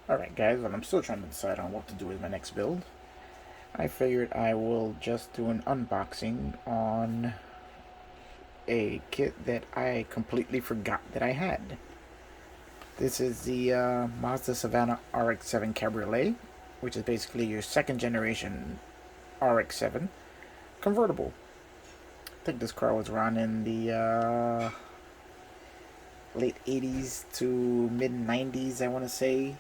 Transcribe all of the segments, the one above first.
Alright guys, and I'm still trying to decide on what to do with my next build. I figured I will just do an unboxing on a kit that I completely forgot that I had. This is the Mazda Savannah rx7 Cabriolet, which is basically your second generation rx7 convertible. I think this car was around in the late 80s to mid 90s, I want to say.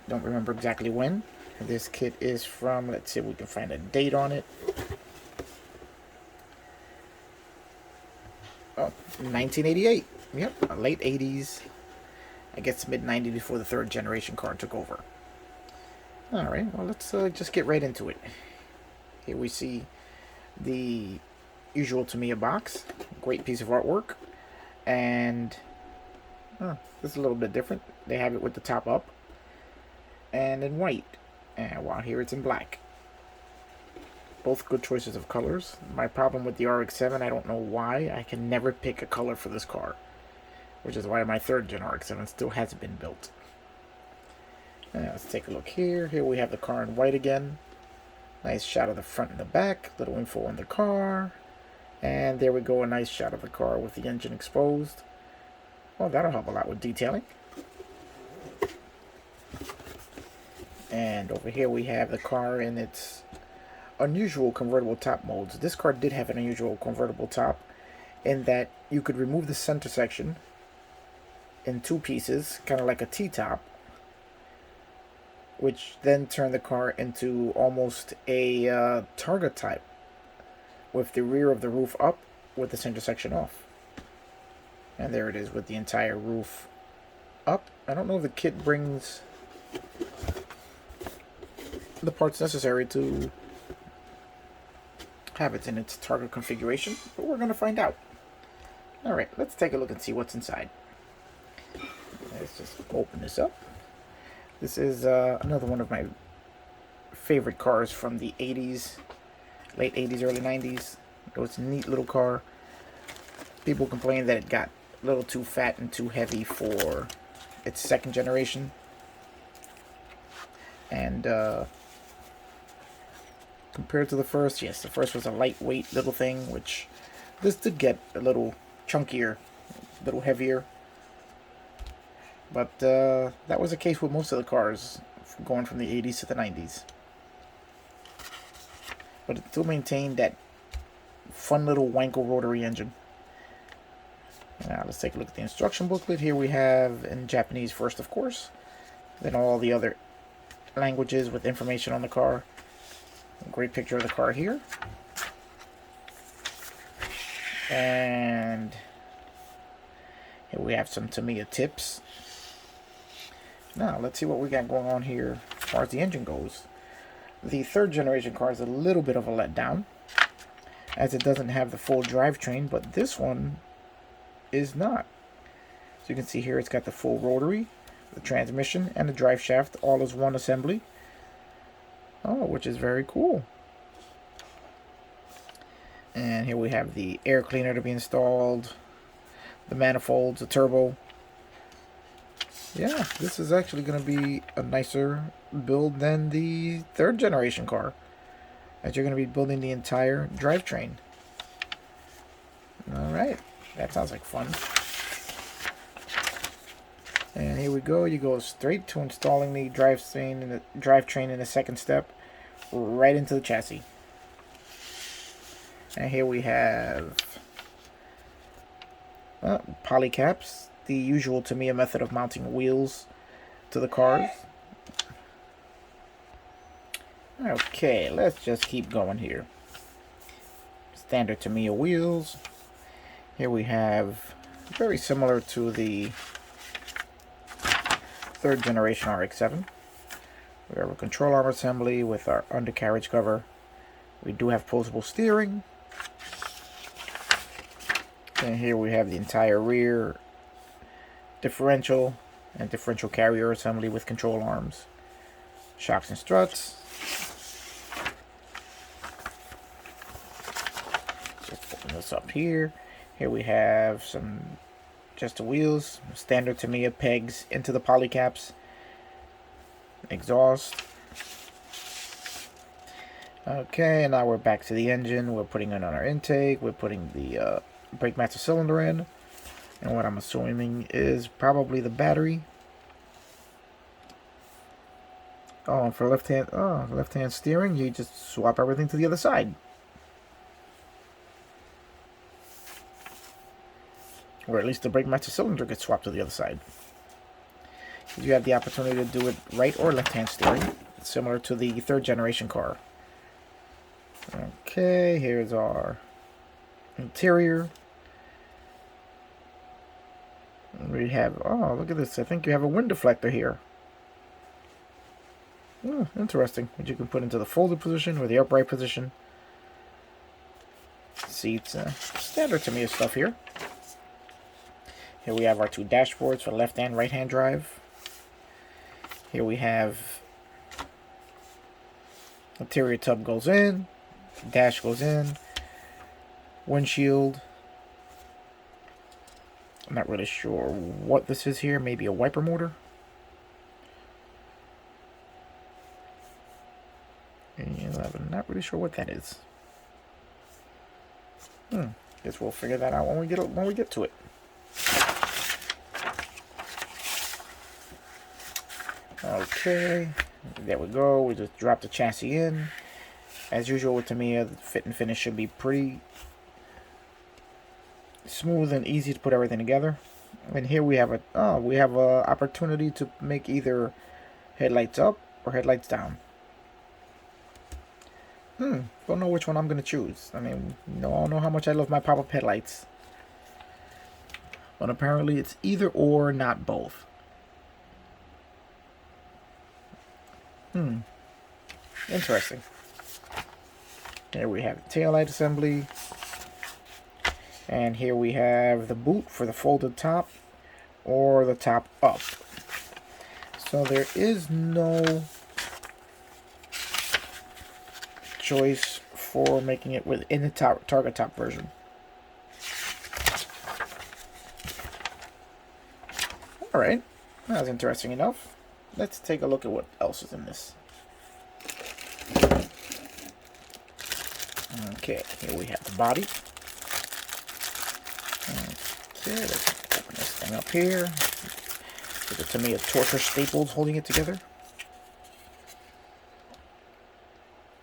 Don't remember exactly when. This kit is from, let's see if we can find a date on it. Oh, 1988. Yep, late 80s. I guess mid 90s before the third generation car took over. Alright, well, let's just get right into it. Here we see the usual Tamiya box. Great piece of artwork. And this is a little bit different. They have it with the top up and in white. And while here it's in black. Both good choices of colors. My problem with the RX-7, I don't know why, I can never pick a color for this car. Which is why my third gen RX-7 still hasn't been built. Let's take a look here. Here we have the car in white again. Nice shot of the front and the back. Little info on the car. And there we go, a nice shot of the car with the engine exposed. Well, that'll help a lot with detailing. And over here we have the car in its unusual convertible top modes. This car did have an unusual convertible top in that you could remove the center section in two pieces, kind of like a T-top, which then turned the car into almost a Targa type, with the rear of the roof up with the center section off. And there it is with the entire roof up. I don't know if the kit brings the parts necessary to have it in its Targa configuration, but we're going to find out. Alright, let's take a look and see what's inside. Let's just open this up. This is another one of my favorite cars from the 80s, late 80s, early 90s. It was a neat little car. People complained that it got a little too fat and too heavy for its second generation. And compared to the first, yes, the first was a lightweight little thing, which this did get a little chunkier, a little heavier. But that was the case with most of the cars going from the 80s to the 90s. But it still maintained that fun little Wankel rotary engine. Now let's take a look at the instruction booklet. Here we have in Japanese first, of course. Then all the other languages with information on the car. A great picture of the car here. And here we have some Tamiya tips. Now, let's see what we got going on here as far as the engine goes. The third generation car is a little bit of a letdown, as it doesn't have the full drivetrain, but this one is not. So you can see here it's got the full rotary, the transmission, and the drive shaft all as one assembly. Oh, which is very cool. And here we have the air cleaner to be installed, the manifolds, the turbo. Yeah, this is actually going to be a nicer build than the third generation car, as you're going to be building the entire drivetrain. Alright, that sounds like fun. And here we go, you go straight to installing the drivetrain in the second step, right into the chassis. And here we have poly caps, the usual Tamiya method of mounting wheels to the cars. Okay, let's just keep going here. Standard Tamiya wheels. Here we have, very similar to the third generation RX-7. We have a control arm assembly with our undercarriage cover. We do have posable steering. And here we have the entire rear differential and differential carrier assembly with control arms, shocks and struts. Just open this up here. Here we have some just the wheels, standard Tamiya pegs into the poly caps, exhaust. Okay, and now we're back to the engine. We're putting it on our intake. We're putting the brake master cylinder in. And what I'm assuming is probably the battery. Oh, and for left-hand steering, you just swap everything to the other side. Or at least the brake master cylinder gets swapped to the other side. You have the opportunity to do it right or left-hand steering, similar to the third generation car. Okay, here's our interior. We have, oh, look at this. I think you have a wind deflector here. Oh, interesting. Which you can put into the folded position or the upright position. Seats, standard Tamiya stuff here. Here we have our two dashboards for left and right hand drive. Here we have interior tub goes in, dash goes in, windshield. I'm not really sure what this is here. Maybe a wiper motor. And I'm not really sure what that is. Guess we'll figure that out when we get to it. Okay, there we go. We just dropped the chassis in. As usual with Tamiya, the fit and finish should be pretty smooth and easy to put everything together. And here we have a opportunity to make either headlights up or headlights down. Don't know which one I'm gonna choose. I mean, you all know how much I love my pop-up headlights, but apparently it's either or, not both. Interesting. Here we have the taillight assembly. And here we have the boot for the folded top or the top up. So there is no choice for making it within the target top version. Alright, that's interesting enough. Let's take a look at what else is in this. Okay, here we have the body. Okay, let's open this thing up here. With the Tamiya torture staples holding it together.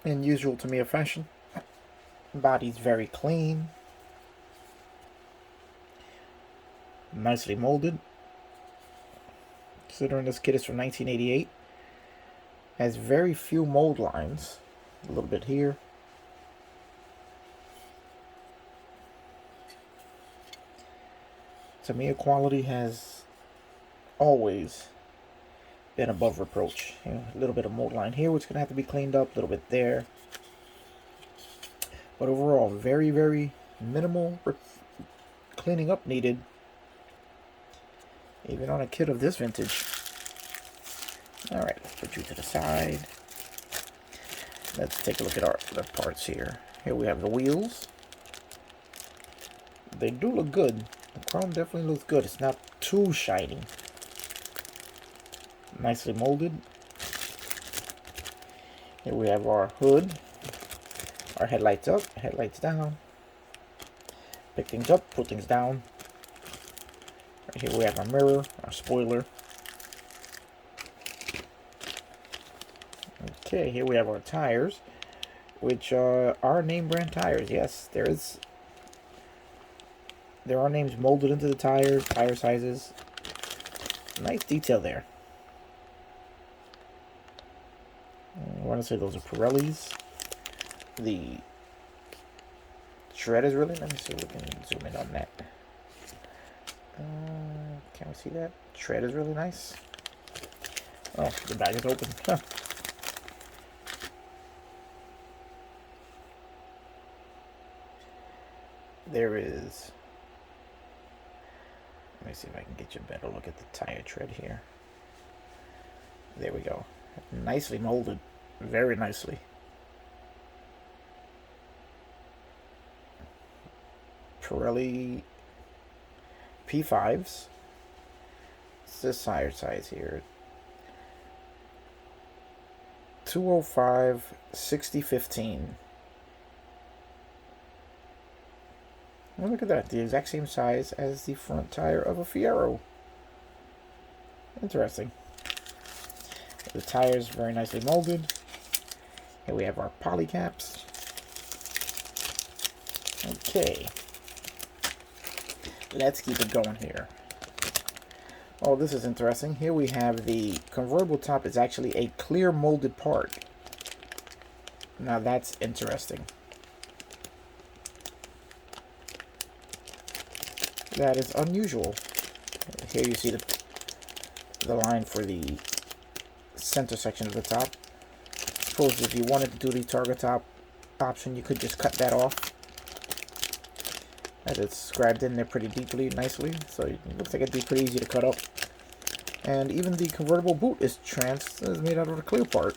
In usual Tamiya fashion. Body's very clean. Nicely molded. Considering this kit is from 1988. Has very few mold lines. A little bit here. Tamiya quality has always been above reproach. You know, a little bit of mold line here, which is going to have to be cleaned up. A little bit there. But overall, very, very minimal cleaning up needed. Even on a kit of this vintage. Alright, let's put you to the side. Let's take a look at the parts here. Here we have the wheels. They do look good. The chrome definitely looks good. It's not too shiny. Nicely molded. Here we have our hood. Our headlights up, headlights down. Pick things up, put things down. Right here we have our mirror, our spoiler. Okay, here we have our tires, which are name brand tires. Yes, there are names molded into the tires, tire sizes. Nice detail there. I want to say those are Pirellis. The tread is really, let me see if we can zoom in on that. Can we see that? Tread is really nice. Oh, the bag is open. Huh. There is, let me see if I can get you a better look at the tire tread here. There we go. Nicely molded. Very nicely. Pirelli P5s. It's this tire size here. 205 6015. Well, look at that. The exact same size as the front tire of a Fiero. Interesting. The tires very nicely molded. Here we have our poly caps. Okay. Let's keep it going here. Oh, this is interesting. Here we have the convertible top is actually a clear molded part. Now that's interesting. That is unusual. Here you see the line for the center section of the top. Suppose if you wanted to do the target top option, you could just cut that off. As it's scribed in there pretty deeply, nicely. So it looks like it'd be pretty easy to cut up. And even the convertible boot is made out of a clear part.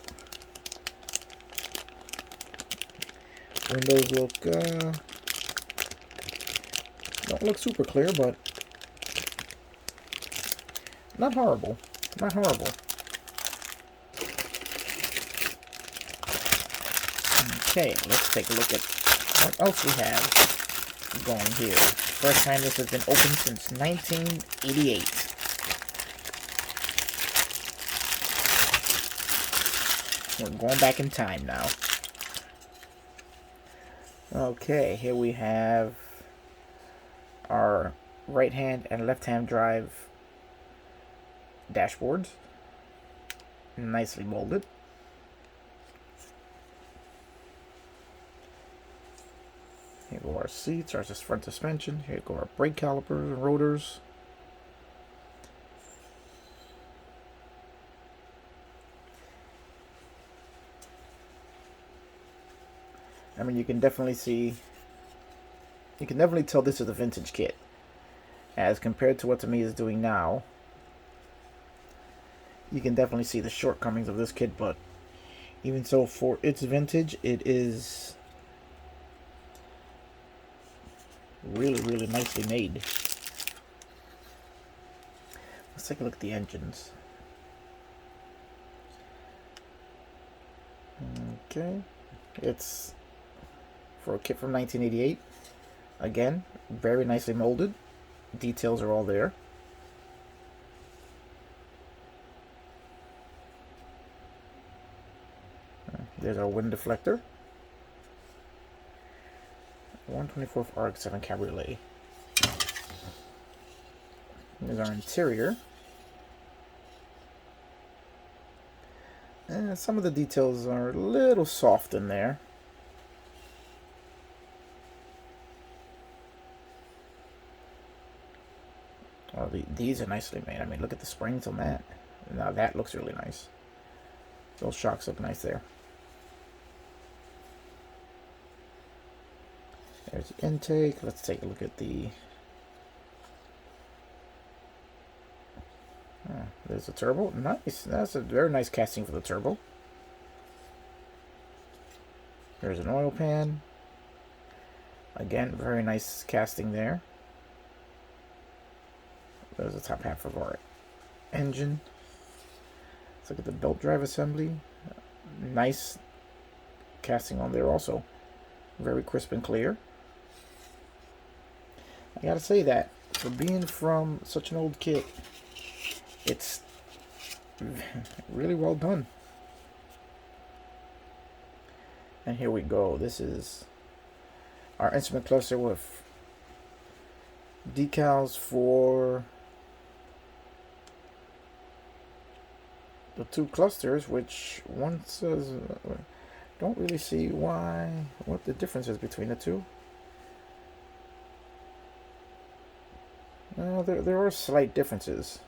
Windows don't look super clear, but not horrible. Not horrible. Okay, let's take a look at what else we have going here. First time this has been open since 1988. We're going back in time now. Okay, here we have our right hand and left hand drive dashboards. Nicely molded. Here go our seats, our front suspension. Here go our brake calipers and rotors. I mean, you can definitely tell this is a vintage kit. As compared to what Tamiya is doing now, you can definitely see the shortcomings of this kit, but even so, for its vintage, it is really, really nicely made. Let's take a look at the engines. Okay, it's for a kit from 1988. Again, very nicely molded. Details are all there. There's our wind deflector. 124th rx7 cabriolet. There's our interior. And some of the details are a little soft in there. Oh, these are nicely made. I mean, look at the springs on that. Now that looks really nice. Those shocks look nice there. There's the intake. Let's take a look at the... there's the turbo. Nice. That's a very nice casting for the turbo. There's an oil pan. Again, very nice casting there. There's the top half of our engine. Let's look at the belt drive assembly. Nice casting on there also. Very crisp and clear. I gotta say that for being from such an old kit, it's really well done. And here we go. This is our instrument cluster with decals for the two clusters, which one says, don't really see what the difference is between the two. There are slight differences.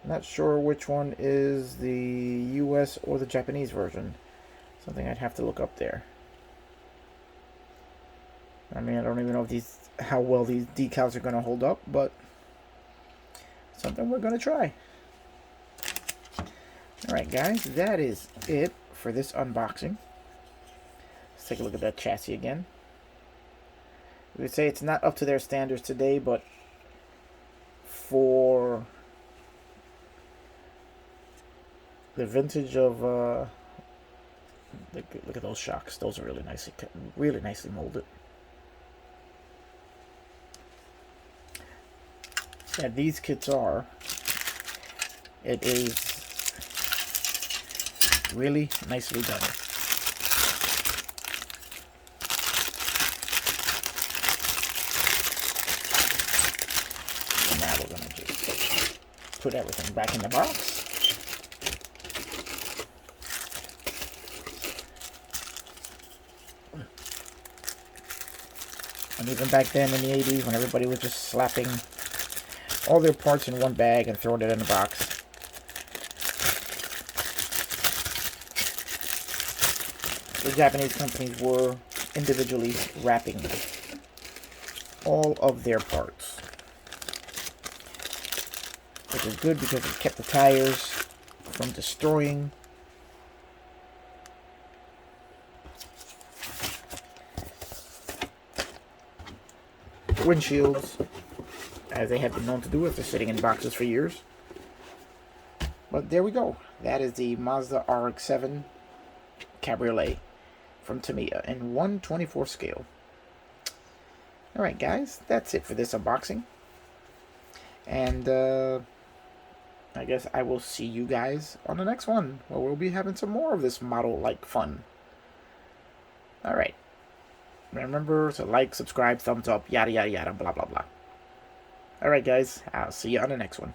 Not sure which one is the US or the Japanese version. Something I'd have to look up there. I mean, I don't even know if how well these decals are going to hold up, but something we're going to try. Alright guys, that is it for this unboxing. Let's take a look at that chassis again. We would say it's not up to their standards today, but for the vintage of look at those shocks. Those are really nicely molded. Yeah, these kits are. It is really nicely done. And now we're gonna just put everything back in the box. And even back then in the 80s, when everybody was just slapping all their parts in one bag and throwing it in a box, the Japanese companies were individually wrapping all of their parts, which is good because it kept the tires from destroying windshields, as they have been known to do after sitting in boxes for years. But there we go. That is the Mazda RX-7 Cabriolet from Tamiya in 1/24 scale. Alright guys, that's it for this unboxing. And I guess I will see you guys on the next one, where we'll be having some more of this model-like fun. Alright. Remember to like, subscribe, thumbs up, yada yada yada, blah blah blah. Alright guys, I'll see you on the next one.